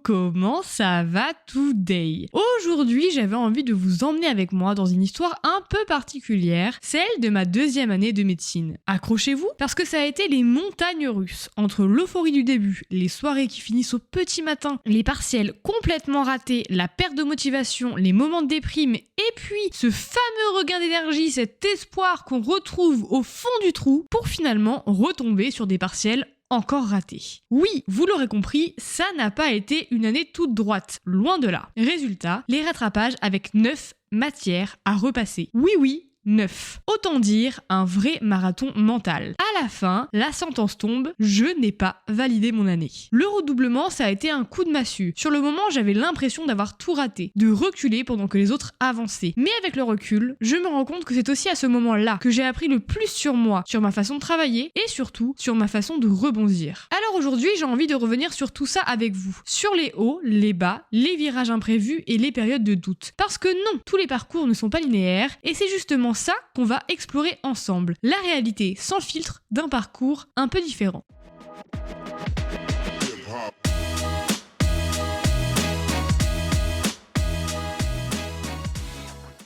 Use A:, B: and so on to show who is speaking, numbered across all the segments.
A: comment ça va today? Aujourd'hui, j'avais envie de vous emmener avec moi dans une histoire un peu particulière, celle de ma 2e année de médecine. Accrochez-vous, parce que ça a été les montagnes russes, entre l'euphorie du début, les soirées qui finissent au petit matin, les partiels complètement ratés, la perte de motivation, les moments de déprime, et puis ce fameux regain d'énergie, cet espoir qu'on retrouve au fond du trou, pour finalement retomber sur des partiels encore raté. Oui, vous l'aurez compris, ça n'a pas été une année toute droite, loin de là. Résultat, les rattrapages avec 9 matières à repasser. Oui, 9. Autant dire un vrai marathon mental. À la fin, la sentence tombe, je n'ai pas validé mon année. Le redoublement, ça a été un coup de massue. Sur le moment, j'avais l'impression d'avoir tout raté, de reculer pendant que les autres avançaient. Mais avec le recul, je me rends compte que c'est aussi à ce moment-là que j'ai appris le plus sur moi, sur ma façon de travailler et surtout sur ma façon de rebondir. Alors aujourd'hui, j'ai envie de revenir sur tout ça avec vous. Sur les hauts, les bas, les virages imprévus et les périodes de doute. Parce que non, tous les parcours ne sont pas linéaires et c'est justement ça qu'on va explorer ensemble. La réalité sans filtre d'un parcours un peu différent.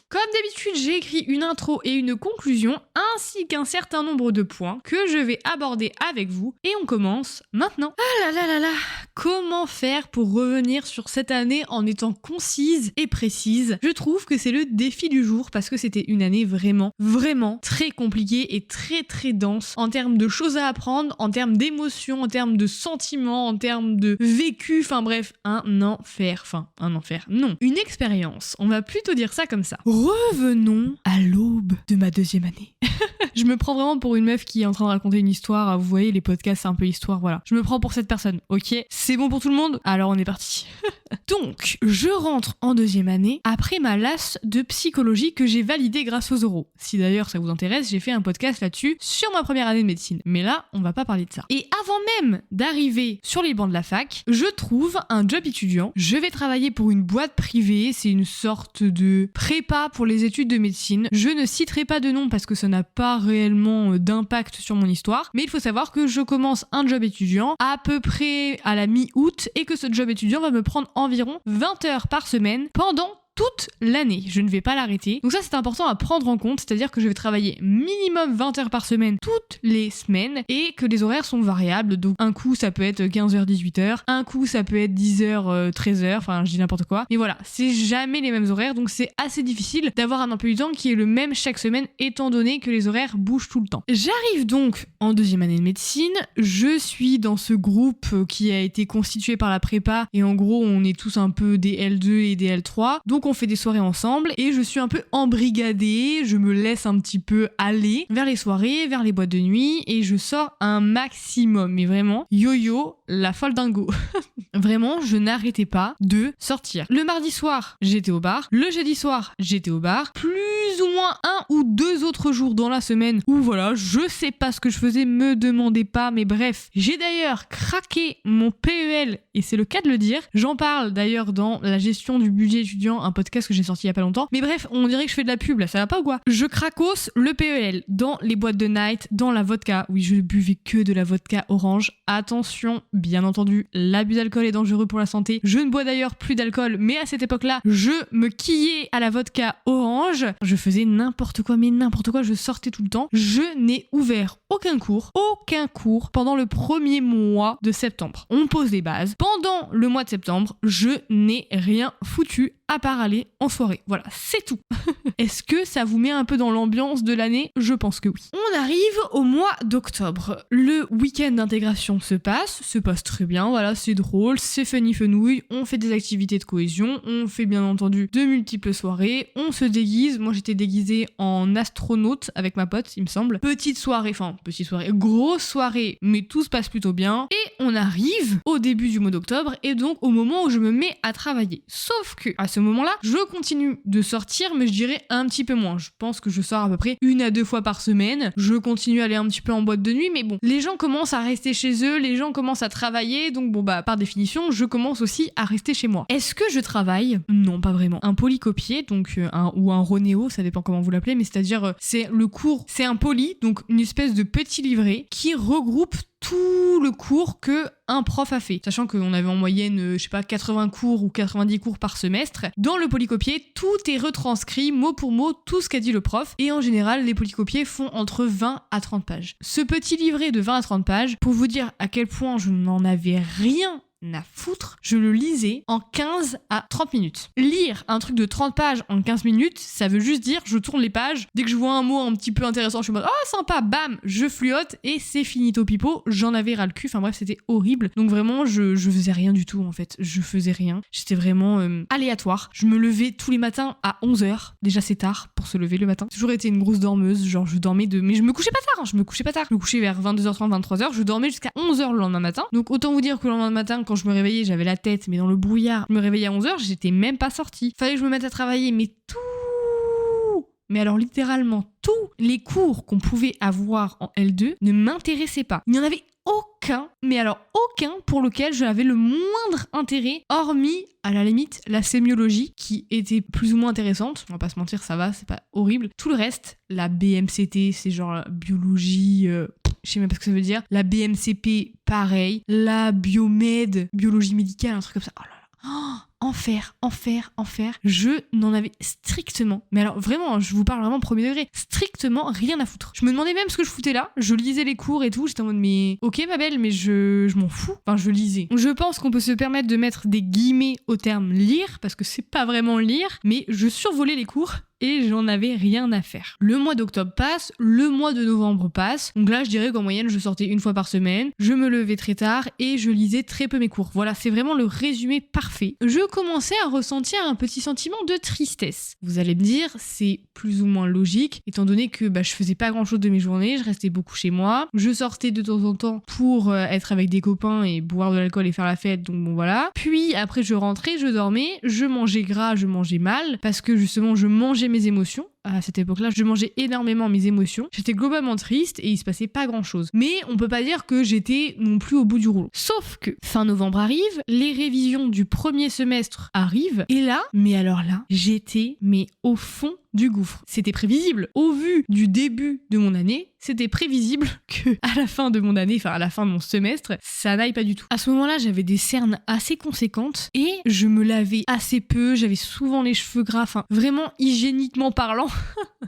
A: Comme d'habitude, j'ai écrit une intro et une conclusion, ainsi qu'un certain nombre de points que je vais aborder avec vous, et on commence maintenant. Ah là, comment faire pour revenir sur cette année en étant concise et précise? Je trouve que c'est le défi du jour, parce que c'était une année vraiment très compliquée et très dense, en termes de choses à apprendre, en termes d'émotions, en termes de sentiments, en termes de vécu, enfin bref, un enfer, non, une expérience, on va plutôt dire ça comme ça. Revenons à l'aube de ma 2e année. Je me prends vraiment pour une meuf qui est en train de raconter une histoire. Vous voyez, les podcasts, c'est un peu l'histoire, voilà. Je me prends pour cette personne, ok? C'est bon pour tout le monde? Alors on est parti. Donc, je rentre en 2e année après ma LAS de psychologie que j'ai validée grâce aux oraux. Si d'ailleurs ça vous intéresse, j'ai fait un podcast là-dessus sur ma 1re année de médecine. Mais là, on va pas parler de ça. Et avant même d'arriver sur les bancs de la fac, je trouve un job étudiant. Je vais travailler pour une boîte privée. C'est une sorte de prépa pour les études de médecine. Je ne citerai pas de nom parce que ça n'a pas réellement d'impact sur mon histoire, mais il faut savoir que je commence un job étudiant à peu près à la mi-août et que ce job étudiant va me prendre environ 20 heures par semaine pendant toute l'année. Je ne vais pas l'arrêter. Donc ça, c'est important à prendre en compte, c'est-à-dire que je vais travailler minimum 20 heures par semaine toutes les semaines et que les horaires sont variables. Donc un coup, ça peut être 15h, 18h, un coup, ça peut être 10h, 13h, enfin, je dis n'importe quoi. Mais voilà, c'est jamais les mêmes horaires, donc c'est assez difficile d'avoir un emploi du temps qui est le même chaque semaine, étant donné que les horaires bougent tout le temps. J'arrive donc en 2e année de médecine, je suis dans ce groupe qui a été constitué par la prépa, et en gros, on est tous un peu des L2 et des L3, donc on fait des soirées ensemble et je suis un peu embrigadée, je me laisse un petit peu aller vers les soirées, vers les boîtes de nuit et je sors un maximum, mais vraiment, yo-yo, la folle dingo. Vraiment, je n'arrêtais pas de sortir. Le mardi soir, j'étais au bar, le jeudi soir, j'étais au bar, plus ou moins 1 ou 2 autres jours dans la semaine où voilà, je sais pas ce que je faisais, me demandez pas, mais bref, j'ai d'ailleurs craqué mon PEL et c'est le cas de le dire. J'en parle d'ailleurs dans la gestion du budget étudiant, un podcast que j'ai sorti il y a pas longtemps. Mais bref, on dirait que je fais de la pub là, ça va pas ou quoi? Je cracos le PEL dans les boîtes de night, dans la vodka. Oui, je buvais que de la vodka orange. Attention, bien entendu, l'abus d'alcool est dangereux pour la santé. Je ne bois d'ailleurs plus d'alcool, mais à cette époque-là, je me quillais à la vodka orange. Je faisais n'importe quoi, je sortais tout le temps. Je n'ai ouvert aucun cours pendant le 1er mois de septembre. On pose les bases. Pendant le mois de septembre, je n'ai rien foutu à part aller en soirée. Voilà, c'est tout. Est-ce que ça vous met un peu dans l'ambiance de l'année? Je pense que oui. On arrive au mois d'octobre. Le week-end d'intégration se passe très bien, voilà, c'est drôle, c'est funny fenouille, on fait des activités de cohésion, on fait bien entendu de multiples soirées, on se déguise, moi j'étais déguisée en astronaute avec ma pote, il me semble. Petite soirée, grosse soirée, mais tout se passe plutôt bien. Et on arrive au début du mois d'octobre et donc au moment où je me mets à travailler. Sauf que à ce moment-là, je continue de sortir, mais je dirais un petit peu moins. Je pense que je sors à peu près 1 à 2 fois par semaine. Je continue à aller un petit peu en boîte de nuit, mais bon, les gens commencent à rester chez eux, les gens commencent à travailler, donc bon bah par définition, je commence aussi à rester chez moi. Est-ce que je travaille? Non, pas vraiment. Un polycopier, donc ou un Ronéo, ça dépend comment vous l'appelez, mais c'est-à-dire c'est le cours, c'est un poly, donc une espèce de petit livret qui regroupe tout le cours que un prof a fait. Sachant qu'on avait en moyenne, 80 cours ou 90 cours par semestre. Dans le polycopier, tout est retranscrit mot pour mot, tout ce qu'a dit le prof. Et en général, les polycopiers font entre 20 à 30 pages. Ce petit livret de 20 à 30 pages, pour vous dire à quel point je n'en avais rien à foutre, je le lisais en 15 à 30 minutes. Lire un truc de 30 pages en 15 minutes, ça veut juste dire je tourne les pages, dès que je vois un mot un petit peu intéressant, je suis en mode oh sympa, bam, je fluote et c'est finito pipo, j'en avais ras le cul, enfin bref c'était horrible. Donc vraiment je faisais rien du tout en fait, je faisais rien, j'étais vraiment aléatoire. Je me levais tous les matins à 11h, déjà c'est tard pour se lever le matin. J'ai toujours été une grosse dormeuse, genre je dormais mais je me couchais pas tard, je me couchais vers 22h30, 23h, je dormais jusqu'à 11h le lendemain matin. Donc autant vous dire que le lendemain matin quand je me réveillais, j'avais la tête, mais dans le brouillard. Je me réveillais à 11h, j'étais même pas sortie. Fallait que je me mette à travailler, mais mais alors littéralement tous les cours qu'on pouvait avoir en L2 ne m'intéressaient pas. Il n'y en avait aucun, mais alors aucun pour lequel j'avais le moindre intérêt, hormis à la limite la sémiologie qui était plus ou moins intéressante. On va pas se mentir, ça va, c'est pas horrible. Tout le reste, la BMCT, c'est genre la biologie... je sais même pas ce que ça veut dire. La BMCP, pareil. La biomède, biologie médicale, un truc comme ça. Oh là là. Oh, enfer. Je n'en avais strictement, mais alors vraiment, je vous parle vraiment premier degré, strictement rien à foutre. Je me demandais même ce que je foutais là. Je lisais les cours et tout. J'étais en mode, mais ok ma belle, mais je m'en fous. Enfin, je lisais. Je pense qu'on peut se permettre de mettre des guillemets au terme lire, parce que c'est pas vraiment lire, mais je survolais les cours. Et j'en avais rien à faire. Le mois d'octobre passe, le mois de novembre passe. Donc là, je dirais qu'en moyenne, je sortais une fois par semaine, je me levais très tard et je lisais très peu mes cours. Voilà, c'est vraiment le résumé parfait. Je commençais à ressentir un petit sentiment de tristesse. Vous allez me dire, c'est plus ou moins logique, étant donné que je faisais pas grand-chose de mes journées, je restais beaucoup chez moi. Je sortais de temps en temps pour être avec des copains et boire de l'alcool et faire la fête, donc bon voilà. Puis après, je rentrais, je dormais, je mangeais gras, je mangeais mal, parce que justement, je mangeais mes émotions. À cette époque-là, je mangeais énormément mes émotions. J'étais globalement triste et il se passait pas grand-chose. Mais on peut pas dire que j'étais non plus au bout du rouleau. Sauf que fin novembre arrive, les révisions du premier semestre arrivent et là, mais alors là, j'étais au fond du gouffre. C'était prévisible. Au vu du début de mon année, c'était prévisible que à la fin de mon année, enfin à la fin de mon semestre, ça n'aille pas du tout. À ce moment-là, j'avais des cernes assez conséquentes et je me lavais assez peu, j'avais souvent les cheveux gras, enfin vraiment hygiéniquement parlant,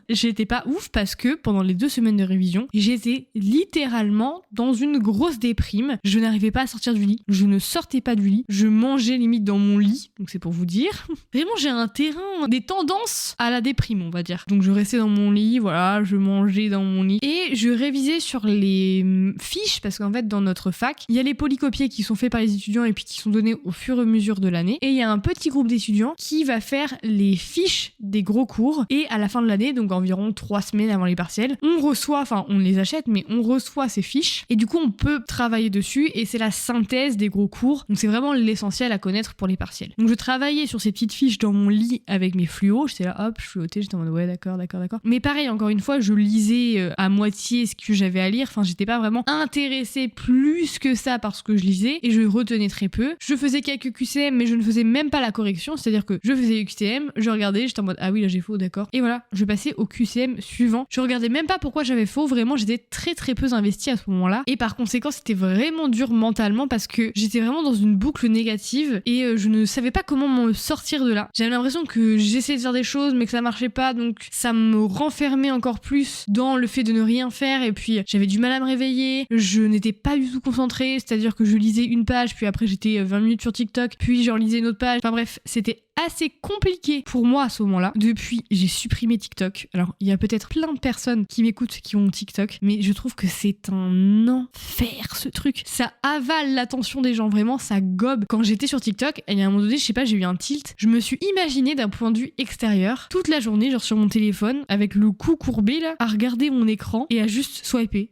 A: j'étais pas ouf parce que pendant les 2 semaines de révision, j'étais littéralement dans une grosse déprime. Je n'arrivais pas à sortir du lit, je ne sortais pas du lit, je mangeais limite dans mon lit, donc c'est pour vous dire. Vraiment, j'ai un terrain, des tendances à la déprime, on va dire. Donc je restais dans mon lit, voilà, je mangeais dans mon lit et je révisais sur les fiches parce qu'en fait dans notre fac, il y a les polycopiés qui sont faits par les étudiants et puis qui sont donnés au fur et à mesure de l'année et il y a un petit groupe d'étudiants qui va faire les fiches des gros cours et à la fin de l'année, donc environ 3 semaines avant les partiels, on les achète mais on reçoit ces fiches et du coup on peut travailler dessus et c'est la synthèse des gros cours, donc c'est vraiment l'essentiel à connaître pour les partiels. Donc je travaillais sur ces petites fiches dans mon lit avec mes fluos, j'étais là hop, je fluotais, j'étais en mode ouais d'accord. Mais pareil, encore une fois, je lisais à moitié ce que j'avais à lire, enfin j'étais pas vraiment intéressée plus que ça par ce que je lisais et je retenais très peu. Je faisais quelques QCM mais je ne faisais même pas la correction, c'est-à-dire que je faisais les QCM, je regardais, j'étais en mode ah oui là j'ai faux, d'accord. Et voilà, je passais au QCM suivant. Je regardais même pas pourquoi j'avais faux, vraiment j'étais très peu investie à ce moment-là et par conséquent c'était vraiment dur mentalement parce que j'étais vraiment dans une boucle négative et je ne savais pas comment me sortir de là. J'avais l'impression que j'essayais de faire des choses mais que ça marchait pas, donc ça me renfermait encore plus dans le fait de ne rien faire et puis j'avais du mal à me réveiller, je n'étais pas du tout concentrée, c'est-à-dire que je lisais une page puis après j'étais 20 minutes sur TikTok puis j'en lisais une autre page, enfin bref c'était assez compliqué pour moi à ce moment-là. Depuis, j'ai supprimé TikTok. Alors, il y a peut-être plein de personnes qui m'écoutent qui ont TikTok, mais je trouve que c'est un enfer, ce truc. Ça avale l'attention des gens, vraiment, ça gobe. Quand j'étais sur TikTok, il y a un moment donné, je sais pas, j'ai eu un tilt. Je me suis imaginée d'un point de vue extérieur, toute la journée, genre sur mon téléphone, avec le cou courbé, là, à regarder mon écran et à juste swiper,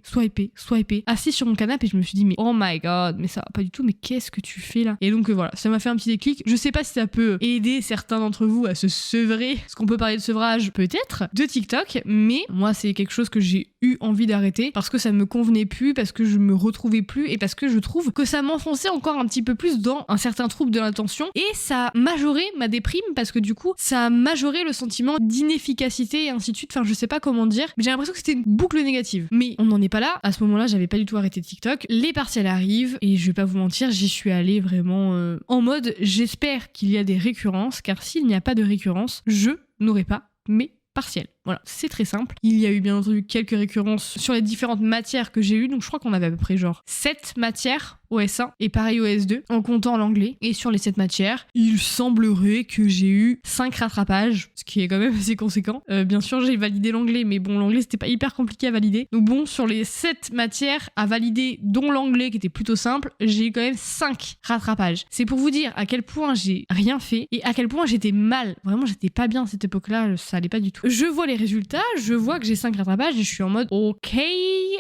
A: assis sur mon canapé, et je me suis dit, mais oh my god, mais ça va pas du tout, mais qu'est-ce que tu fais là? Et donc, voilà, ça m'a fait un petit déclic. Je sais pas si ça peut aider aider certains d'entre vous à se sevrer, ce qu'on peut parler de sevrage peut-être, de TikTok, mais moi c'est quelque chose que j'ai eu envie d'arrêter parce que ça me convenait plus, parce que je me retrouvais plus et parce que je trouve que ça m'enfonçait encore un petit peu plus dans un certain trouble de l'attention et ça majorait ma déprime parce que du coup ça majorait le sentiment d'inefficacité et ainsi de suite, enfin je sais pas comment dire, mais j'ai l'impression que c'était une boucle négative. Mais on n'en est pas là, à ce moment-là j'avais pas du tout arrêté TikTok, les partiels arrivent et je vais pas vous mentir, j'y suis allée vraiment en mode j'espère qu'il y a des récurrences car s'il n'y a pas de récurrence, je n'aurai pas mes partiels. Voilà, c'est très simple. Il y a eu bien entendu quelques récurrences sur les différentes matières que j'ai eues, donc je crois qu'on avait à peu près genre 7 matières au S1 et pareil au S2 en comptant l'anglais. Et sur les 7 matières, il semblerait que j'ai eu 5 rattrapages, ce qui est quand même assez conséquent. Bien sûr, j'ai validé l'anglais, mais bon, l'anglais c'était pas hyper compliqué à valider. Donc bon, sur les 7 matières à valider, dont l'anglais qui était plutôt simple, j'ai eu quand même 5 rattrapages. C'est pour vous dire à quel point j'ai rien fait et à quel point j'étais mal. Vraiment, j'étais pas bien à cette époque-là, ça allait pas du tout. Je vois les résultats, je vois que j'ai 5 rattrapages et je suis en mode ok,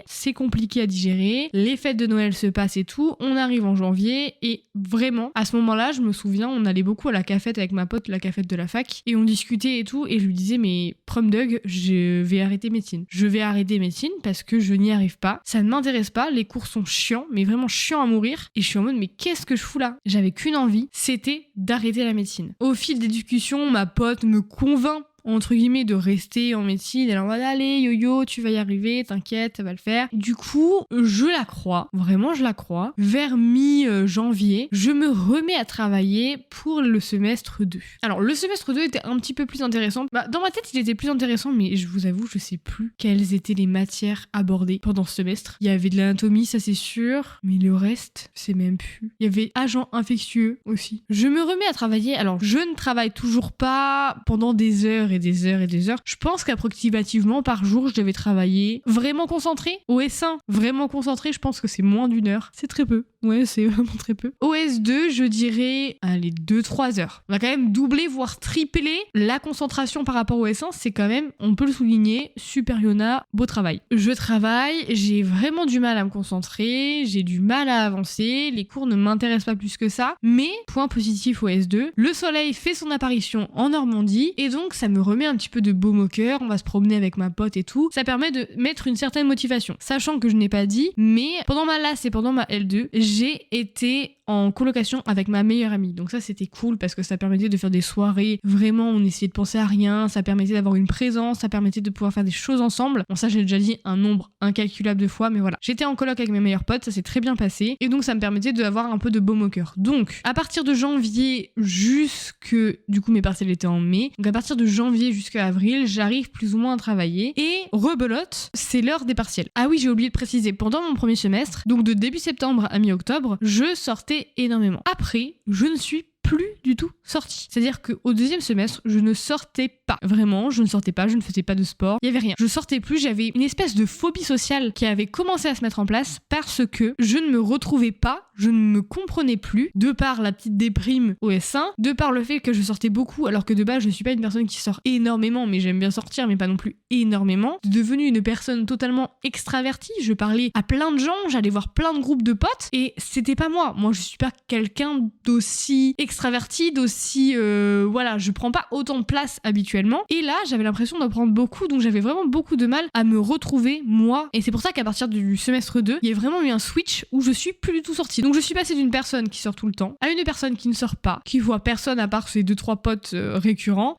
A: c'est compliqué à digérer, les fêtes de Noël se passent et tout, on arrive en janvier et vraiment à ce moment-là je me souviens on allait beaucoup à la cafette avec ma pote, la cafette de la fac et on discutait et tout et je lui disais mais prom Doug, je vais arrêter médecine parce que je n'y arrive pas, ça ne m'intéresse pas, les cours sont chiants mais vraiment chiants à mourir et je suis en mode mais qu'est-ce que je fous là, j'avais qu'une envie, c'était d'arrêter la médecine. Au fil des discussions ma pote me convainc entre guillemets de rester en médecine, elle en va allez yo-yo tu vas y arriver, t'inquiète ça va le faire. Du coup je la crois, vraiment je la crois, vers mi-janvier je me remets à travailler pour le semestre 2. Alors le semestre 2 était un petit peu plus intéressant, dans ma tête il était plus intéressant mais je vous avoue je sais plus quelles étaient les matières abordées pendant ce semestre. Il y avait de l'anatomie ça c'est sûr, mais le reste c'est même plus. Il y avait agents infectieux aussi. Je me remets à travailler, alors je ne travaille toujours pas pendant des heures et des heures et des heures. Je pense qu'approximativement par jour, je devais travailler vraiment concentré. Au S1, vraiment concentré, je pense que c'est moins d'une heure. C'est très peu. Ouais, c'est vraiment très peu. Au S2, je dirais, allez, 2-3 heures. On va quand même doubler, voire tripler la concentration par rapport au S1. C'est quand même, on peut le souligner, super Yona, beau travail. Je travaille, j'ai vraiment du mal à me concentrer, j'ai du mal à avancer, les cours ne m'intéressent pas plus que ça. Mais, point positif au S2, le soleil fait son apparition en Normandie et donc ça me remet un petit peu de baume au cœur, on va se promener avec ma pote et tout. Ça permet de mettre une certaine motivation. Sachant que je n'ai pas dit, mais pendant ma LAS et pendant ma L2, j'ai été en colocation avec ma meilleure amie. Donc ça c'était cool parce que ça permettait de faire des soirées, vraiment on essayait de penser à rien, ça permettait d'avoir une présence, ça permettait de pouvoir faire des choses ensemble. Bon ça j'ai déjà dit un nombre incalculable de fois, mais voilà. J'étais en coloc avec mes meilleurs potes, ça s'est très bien passé et donc ça me permettait d'avoir un peu de baume au cœur. Donc à partir de janvier jusque, du coup mes partiels étaient en mai, donc à partir de janvier jusqu'à avril, j'arrive plus ou moins à travailler et rebelote, c'est l'heure des partiels. Ah oui j'ai oublié de préciser, pendant mon premier semestre, donc de début septembre à mi-octobre, je sortais énormément. Après, je ne suis plus du tout sortie. C'est-à-dire qu'au deuxième semestre, je ne sortais pas. Vraiment, je ne sortais pas, je ne faisais pas de sport, il y avait rien. Je sortais plus, j'avais une espèce de phobie sociale qui avait commencé à se mettre en place parce que je ne me retrouvais pas, je ne me comprenais plus, de par la petite déprime au S1, de par le fait que je sortais beaucoup, alors que de base, je suis pas une personne qui sort énormément, mais j'aime bien sortir, mais pas non plus énormément. Devenue une personne totalement extravertie, je parlais à plein de gens, j'allais voir plein de groupes de potes, et c'était pas moi. Moi, je suis pas quelqu'un d'aussi extraverti, d'aussi voilà, je prends pas autant de place habituellement et là j'avais l'impression d'en prendre beaucoup, donc j'avais vraiment beaucoup de mal à me retrouver moi, et c'est pour ça qu'à partir du semestre 2 il y a vraiment eu un switch où je suis plus du tout sortie. Donc je suis passée d'une personne qui sort tout le temps à une personne qui ne sort pas, qui voit personne à part ses 2-3 potes récurrents,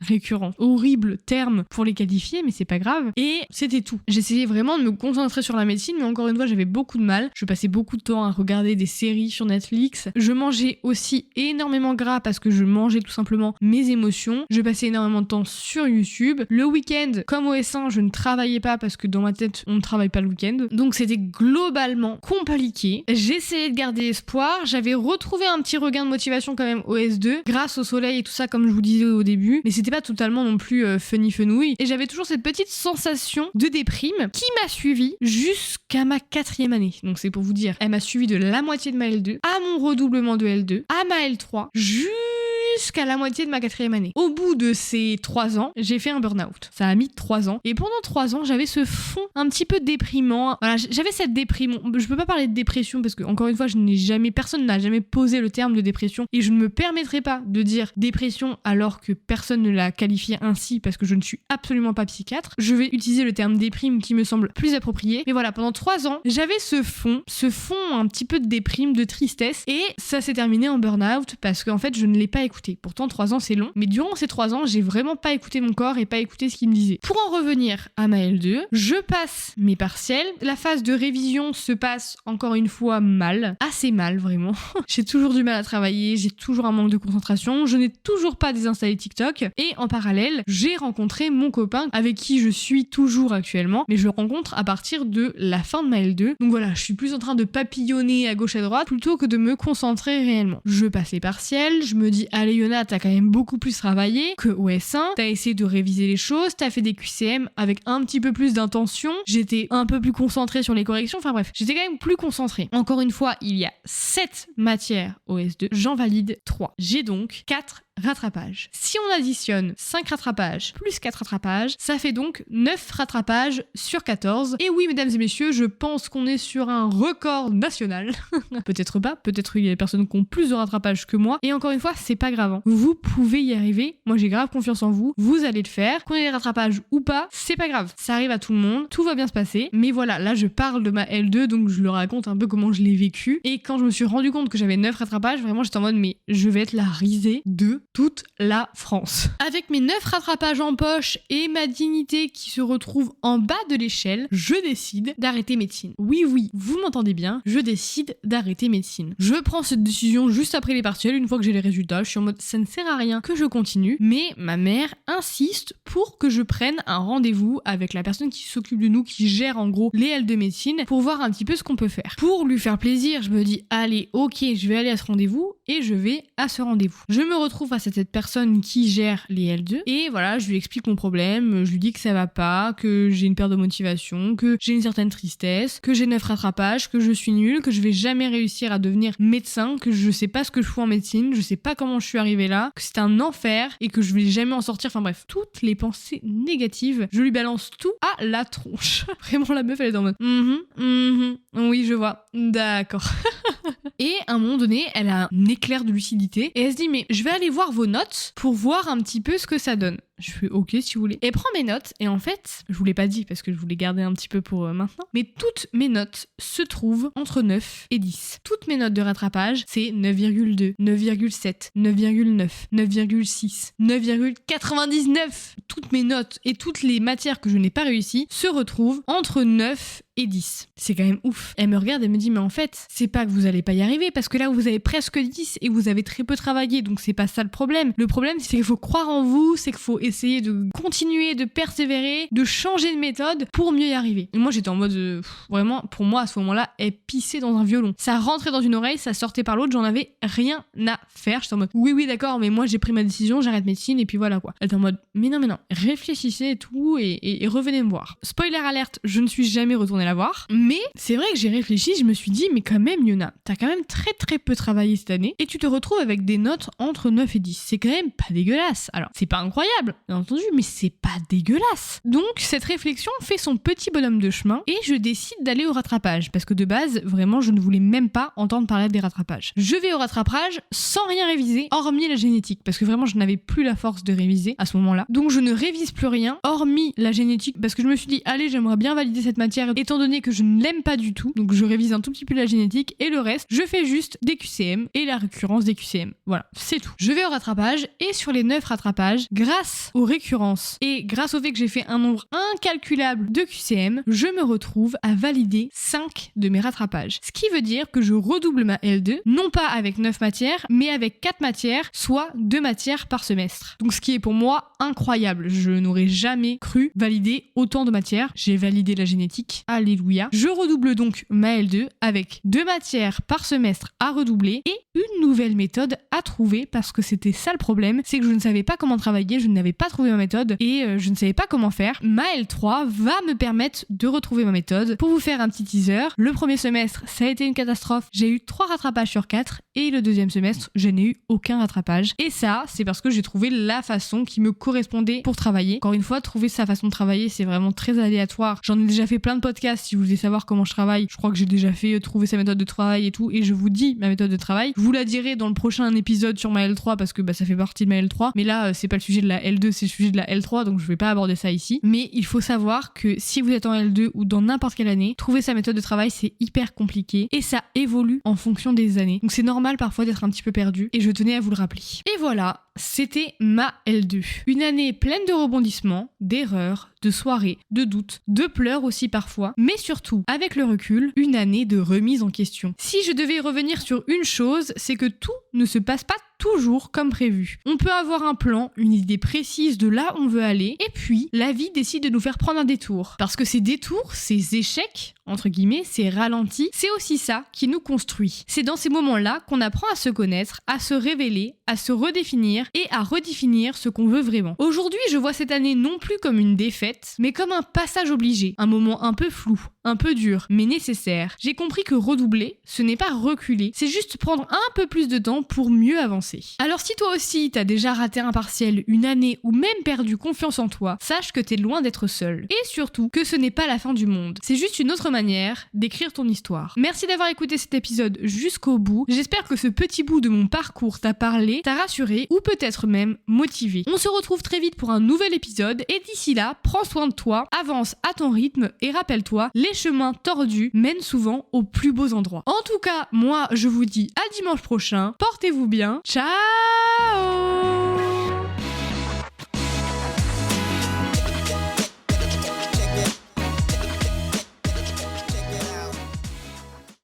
A: horrible terme pour les qualifier mais c'est pas grave, et c'était tout. J'essayais vraiment de me concentrer sur la médecine mais encore une fois j'avais beaucoup de mal, je passais beaucoup de temps à regarder des séries sur Netflix, je mangeais aussi énormément gras parce que je mangeais tout simplement mes émotions, je passais énormément de temps sur YouTube. Le week-end, comme au S1, je ne travaillais pas parce que dans ma tête, on ne travaille pas le week-end. Donc c'était globalement compliqué. J'essayais de garder espoir, j'avais retrouvé un petit regain de motivation quand même au S2, grâce au soleil et tout ça comme je vous disais au début, mais c'était pas totalement non plus funny. Et j'avais toujours cette petite sensation de déprime qui m'a suivie jusqu'à ma 4e année. Donc c'est pour vous dire, elle m'a suivi de la moitié de ma L2 à mon redoublement de L2, à ma L3, jusqu'à la moitié de ma 4e année. Au bout de ces 3 ans, j'ai fait un burn-out. Ça a mis 3 ans. Et pendant 3 ans, j'avais ce fond un petit peu déprimant. Voilà, j'avais cette déprime. Je peux pas parler de dépression parce que, encore une fois, personne n'a jamais posé le terme de dépression. Et je ne me permettrai pas de dire dépression alors que personne ne l'a qualifié ainsi parce que je ne suis absolument pas psychiatre. Je vais utiliser le terme déprime qui me semble plus approprié. Mais voilà, pendant 3 ans, j'avais ce fond un petit peu de déprime, de tristesse. Et ça s'est terminé en burn-out parce qu'en fait, je ne l'ai pas écouté. Pourtant, 3 ans, c'est long. Mais durant ces 3 ans, j'ai vraiment pas écouté mon corps et pas écouté ce qu'il me disait. Pour en revenir à ma L2, je passe mes partiels. La phase de révision se passe encore une fois mal. Assez mal, vraiment. J'ai toujours du mal à travailler, j'ai toujours un manque de concentration, je n'ai toujours pas désinstallé TikTok. Et en parallèle, j'ai rencontré mon copain avec qui je suis toujours actuellement, mais je le rencontre à partir de la fin de ma L2. Donc voilà, je suis plus en train de papillonner à gauche à droite plutôt que de me concentrer réellement. Je passe les partiels, je me dis, allez Yona, t'as quand même beaucoup plus travaillé que au S1, t'as essayé de réviser les choses, t'as fait des QCM avec un petit peu plus d'intention, j'étais un peu plus concentrée sur les corrections, enfin bref, j'étais quand même plus concentrée. Encore une fois, il y a 7 matières au S2, j'en valide 3. J'ai donc 4 rattrapages. Si on additionne 5 rattrapages plus 4 rattrapages, ça fait donc 9 rattrapages sur 14. Et oui, mesdames et messieurs, je pense qu'on est sur un record national. Peut-être pas, peut-être il y a des personnes qui ont plus de rattrapages que moi. Et encore une fois, c'est pas grave. Vous pouvez y arriver. Moi, j'ai grave confiance en vous. Vous allez le faire. Qu'on ait des rattrapages ou pas, c'est pas grave. Ça arrive à tout le monde. Tout va bien se passer. Mais voilà, là, je parle de ma L2, donc je leur raconte un peu comment je l'ai vécu. Et quand je me suis rendu compte que j'avais 9 rattrapages, vraiment, j'étais en mode, mais je vais être la risée de toute la France. Avec mes 9 rattrapages en poche et ma dignité qui se retrouve en bas de l'échelle, je décide d'arrêter médecine. Oui, vous m'entendez bien, je décide d'arrêter médecine. Je prends cette décision juste après les partiels, une fois que j'ai les résultats, je suis en mode ça ne sert à rien que je continue, mais ma mère insiste pour que je prenne un rendez-vous avec la personne qui s'occupe de nous, qui gère en gros les L de médecine, pour voir un petit peu ce qu'on peut faire. Pour lui faire plaisir, je me dis allez, ok, je vais aller à ce rendez-vous et je vais à ce rendez-vous. Je me retrouve face à cette personne qui gère les L2 et voilà, je lui explique mon problème, je lui dis que ça va pas, que j'ai une perte de motivation, que j'ai une certaine tristesse, que j'ai 9 rattrapages, que je suis nulle, que je vais jamais réussir à devenir médecin, que je sais pas ce que je fous en médecine, je sais pas comment je suis arrivée là, que c'est un enfer et que je vais jamais en sortir, enfin bref, toutes les pensées négatives, je lui balance tout à la tronche. Vraiment la meuf elle est en mode oui je vois, d'accord. Et à un moment donné, elle a un éclair de lucidité et elle se dit mais je vais aller voir vos notes pour voir un petit peu ce que ça donne. Je fais ok si vous voulez. Elle prend mes notes et en fait, je vous l'ai pas dit parce que je voulais garder un petit peu pour maintenant, mais toutes mes notes se trouvent entre 9 et 10. Toutes mes notes de rattrapage, c'est 9,2, 9,7, 9,9, 9,6, 9,99. Toutes mes notes et toutes les matières que je n'ai pas réussi se retrouvent entre 9 et 10. C'est quand même ouf. Elle me regarde et me dit mais en fait, c'est pas que vous allez pas y arriver parce que là vous avez presque 10 et vous avez très peu travaillé, donc c'est pas ça le problème. Le problème c'est qu'il faut croire en vous, c'est qu'il faut essayer de continuer, de persévérer, de changer de méthode pour mieux y arriver. Et moi j'étais en mode vraiment, pour moi à ce moment-là, elle pissait dans un violon. Ça rentrait dans une oreille, ça sortait par l'autre, j'en avais rien à faire. J'étais en mode oui d'accord, mais moi j'ai pris ma décision, j'arrête médecine et puis voilà quoi. Elle était en mode mais non, réfléchissez et tout et revenez me voir. Spoiler alerte, je ne suis jamais retournée la voir, mais c'est vrai que j'ai réfléchi, je me suis dit mais quand même Yona, t'as quand même très peu travaillé cette année et tu te retrouves avec des notes entre 9 et 10. C'est quand même pas dégueulasse. Alors c'est pas incroyable bien entendu, mais c'est pas dégueulasse. Donc cette réflexion fait son petit bonhomme de chemin et je décide d'aller au rattrapage parce que de base vraiment je ne voulais même pas entendre parler des rattrapages. Je vais au rattrapage sans rien réviser hormis la génétique parce que vraiment je n'avais plus la force de réviser à ce moment-là. Donc je ne révise plus rien hormis la génétique parce que je me suis dit allez j'aimerais bien valider cette matière étant donné que je ne l'aime pas du tout. Donc je révise un tout petit peu la génétique et le reste je fais juste des QCM et la récurrence des QCM. Voilà, c'est tout. Je vais au rattrapage et sur les 9 rattrapages, grâce aux récurrences et grâce au fait que j'ai fait un nombre incalculable de QCM, je me retrouve à valider 5 de mes rattrapages. Ce qui veut dire que je redouble ma L2, non pas avec 9 matières, mais avec 4 matières, soit 2 matières par semestre. Donc ce qui est pour moi incroyable. Je n'aurais jamais cru valider autant de matières. J'ai validé la génétique, alléluia. Je redouble donc ma L2 avec 2 matières par semestre à redoubler et une nouvelle méthode à trouver parce que c'était ça le problème, c'est que je ne savais pas comment travailler, je n'avais pas trouvé ma méthode et je ne savais pas comment faire. Ma L3 va me permettre de retrouver ma méthode. Pour vous faire un petit teaser, le premier semestre, ça a été une catastrophe. J'ai eu 3 rattrapages sur 4 et le deuxième semestre, je n'ai eu aucun rattrapage. Et ça, c'est parce que j'ai trouvé la façon qui me correspondait pour travailler. Encore une fois, trouver sa façon de travailler, c'est vraiment très aléatoire. J'en ai déjà fait plein de podcasts si vous voulez savoir comment je travaille. Je crois que j'ai déjà fait trouver sa méthode de travail et tout, et je vous dis ma méthode de travail. Je vous la dirai dans le prochain épisode sur ma L3 parce que ça fait partie de ma L3. Mais là, c'est pas le sujet de la L2, c'est le sujet de la L3, donc je vais pas aborder ça ici. Mais il faut savoir que si vous êtes en L2 ou dans n'importe quelle année, trouver sa méthode de travail, c'est hyper compliqué et ça évolue en fonction des années. Donc c'est normal parfois d'être un petit peu perdu et je tenais à vous le rappeler. Et voilà, c'était ma L2. Une année pleine de rebondissements, d'erreurs, de soirées, de doutes, de pleurs aussi parfois, mais surtout, avec le recul, une année de remise en question. Si je devais revenir sur une chose, c'est que tout ne se passe pas toujours comme prévu. On peut avoir un plan, une idée précise de là où on veut aller, et puis la vie décide de nous faire prendre un détour. Parce que ces détours, ces échecs, entre guillemets, ces ralentis, c'est aussi ça qui nous construit. C'est dans ces moments-là qu'on apprend à se connaître, à se révéler, à se redéfinir et à redéfinir ce qu'on veut vraiment. Aujourd'hui, je vois cette année non plus comme une défaite, mais comme un passage obligé, un moment un peu flou, un peu dur, mais nécessaire. J'ai compris que redoubler, ce n'est pas reculer, c'est juste prendre un peu plus de temps pour mieux avancer. Alors si toi aussi t'as déjà raté un partiel, une année ou même perdu confiance en toi, sache que t'es loin d'être seul. Et surtout que ce n'est pas la fin du monde. C'est juste une autre manière d'écrire ton histoire. Merci d'avoir écouté cet épisode jusqu'au bout. J'espère que ce petit bout de mon parcours t'a parlé, t'a rassuré ou peut-être même motivé. On se retrouve très vite pour un nouvel épisode et d'ici là, prends soin de toi, avance à ton rythme et rappelle-toi, les chemins tordus mènent souvent aux plus beaux endroits. En tout cas, moi je vous dis à dimanche prochain, portez-vous bien, ciao.